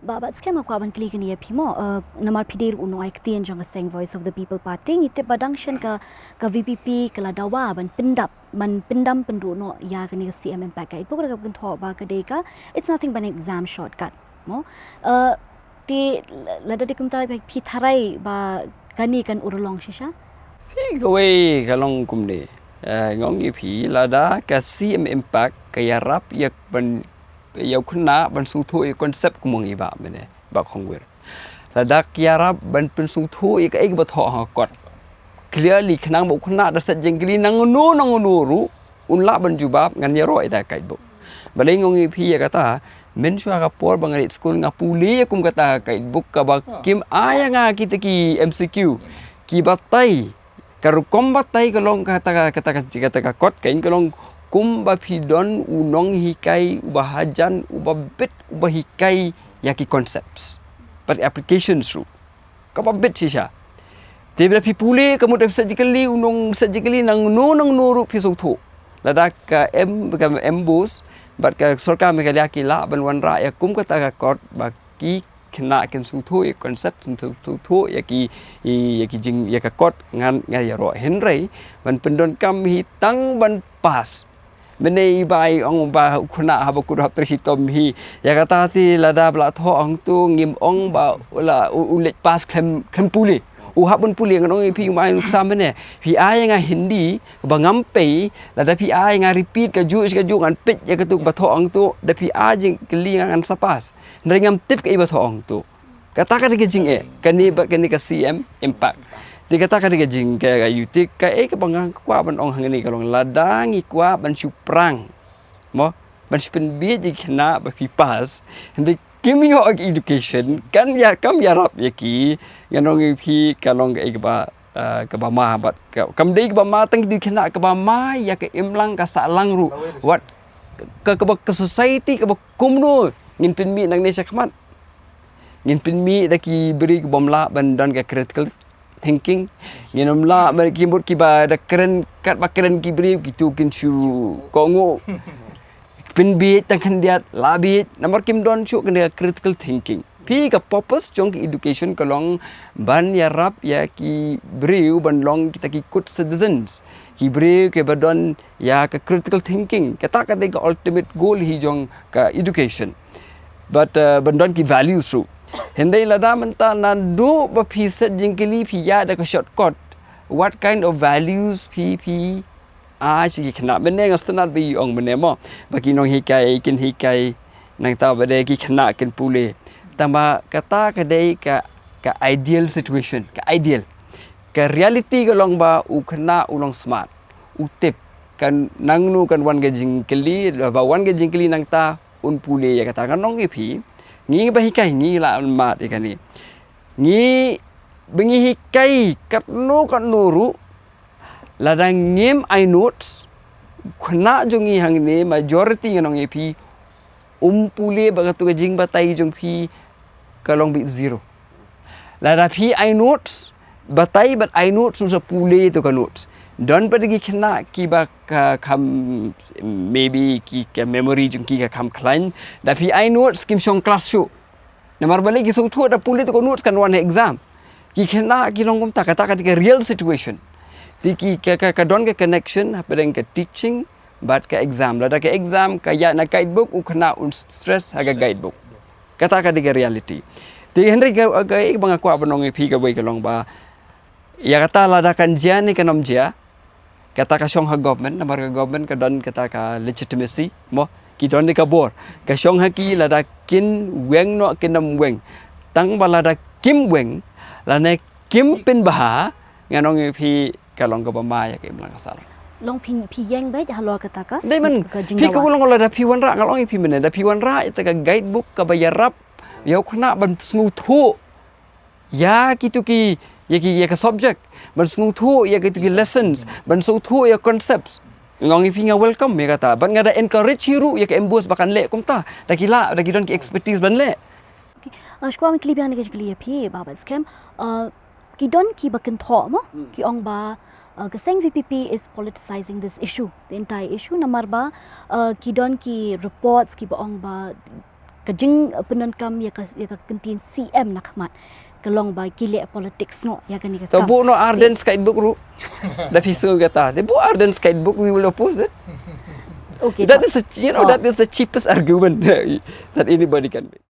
Babat scam aku aban klik ni pimo namar pidir uno aikti jang seng Voice of the People Party ngite badang shen ka VPP kala dawa ban pendam penduno ya kani CM impact ka ipu ka tho ba ka deka it's nothing but an exam shortcut mo ti lada dikum ta pi tharai ba kani kan urlong shisha Gawai kalong kumde ngong ipi lada ka CM impact kaya rap yak ban yaw kuna ban sung thu konsep kumong iba mene ba khongwer ladak yarab ban pen sung thu ik ba tho ha kot clearly khnang bo kuna da sat jengli nang nu ru unla ban jubab ngan yaro ita kai bo balai ngong ipi ya kata men shwa ka por bangarit school nga puli kum kata kai book ka ba kim aya nga kita ki MCQ ki batai karu kombatai kalong kata kot kain kalong kumba pidon unong hikai ubahajan ubabit ubahikai yaki concepts but applications ru kababit sisha tebra pipule kamu dap surgically unong surgically nang nuru pisau thu ladak ka embus but ka sorka me ka la ban wan ra ya kum kata ka kot baki kena ken su thu concept su thu yaki jing yakakot ngan ngayaro henry ban pendon kam hitang ban pas menei bai ong ba khuna ha baku hap trisitom hi ya kata si lada bla tho ong tu ngim ong ba la ulet pas klem puli hap bun puli ngong pi mai sam ne pi ai nga hindi ba ngampe lada pi ai nga repeat ka ju ngan pit ya ka tu ba tho ong tu da pi a jing keli ngan sapas ngam tip ka ba tho ong tu kata ka de jing kani ka CM impact dikatakan dengan jing kaya yutik kaya ke bangang kwa ban ong hangani kalong ladang ikwa ban syuprang mo ban spend bi di kena ba pipas and giving you education kan ya kam ya rap yaki yanong pi kalong ke ba ma bat kam dei ba ma tang di kena ke ba ma ya ke imlang ka salang ru what ke society ke ba kumno ngin pin mi nang Indonesia khamat ngin pin mi daki beri ke bomla ban dan ke critical thinking nginom la mer kimbut ki ba da keren kat ba keren ki bri gitu kin chu kongo pin bi tang kan dia la bi nomor kim don chu kan critical thinking pi ka purpose jong ki education kalong ban ya rap ya ki bri ban long kita ki good citizens ki bri ke badon ya ka critical thinking kata ka de ultimate goal hi jong ka education but bandon ki values ru Hendai lada menta nandu bapisat jingkili piya da ka shortcut. What kind of values pi sigi kena bene ngastanat bi ong bene mo. Bagi nong hikai kin hikai nang ta bade ki kena kin pule. Tamba kata kadai ka ideal situation, ka ideal. Ka reality ka long ba u kena ulong smart. Utip kan nang nu kan wan ga jingkili ba wan ga jingkili nang ta un pule ya kata kan nong pi ngi bahikai ngi la mat ikani ngi bengi hikai kat nuru ladang ngim I notes khna jongi hangne majority nong epi pule bagatu jing batai jong pi kalong bi zero lada pi I notes batai but I notes su pule to ka notes don pergi kena ki ba kam maybe ki ka memory jung ki ka kam klan tapi I notes kim shong class show namar balik ki so thu da puli to notes kan one exam ki kena ki longom ta kata ka real situation ti ki ka don ka connection hapadeng ka teaching but ka exam lada ka exam ka ya na guidebook u kena un stress haga guidebook kata ka reality ti henry ga bang aku abanong pi ka boy ka long ba ya kata lada kan jia ni kanom jia kata ka syong ha government namar ka government ka don kata ka legitimacy mo ki don ka bor ka syong ha ki lada kin weng no kinam weng tang balada kim weng lane kim pin baha nganong pi kalong ka bama ya ke mlang asal long pi yang bai halo kata ka dai man pi ko long lada pi wan ra ngalong pi mena da pi wan ra ita ka guidebook ka bayarap yau khna ban sngu thu ya kitu ki ya ka subject ban sngu thu ya kitu ki lessons ban so thu ya concepts ngong ipi nga welcome ya kata ban ngada encourage hiru ya ka embus bakan le kumta da don ki expertise ban le ashkwa mi klibian ke jgli pi baba scam ki don ki bakan tho mo ki ong ba ka seng VPP is politicizing this issue the entire issue namar ba ki don ki reports ki ba ong ba kajing penankam ya ka kentin CM nak mat kelong ba kilek politics no ya kan ni So bu no Arden Skydebook ru. Da pisu kata. The bu Arden Skydebook we will oppose it. okay That is that is the cheapest argument that anybody can make.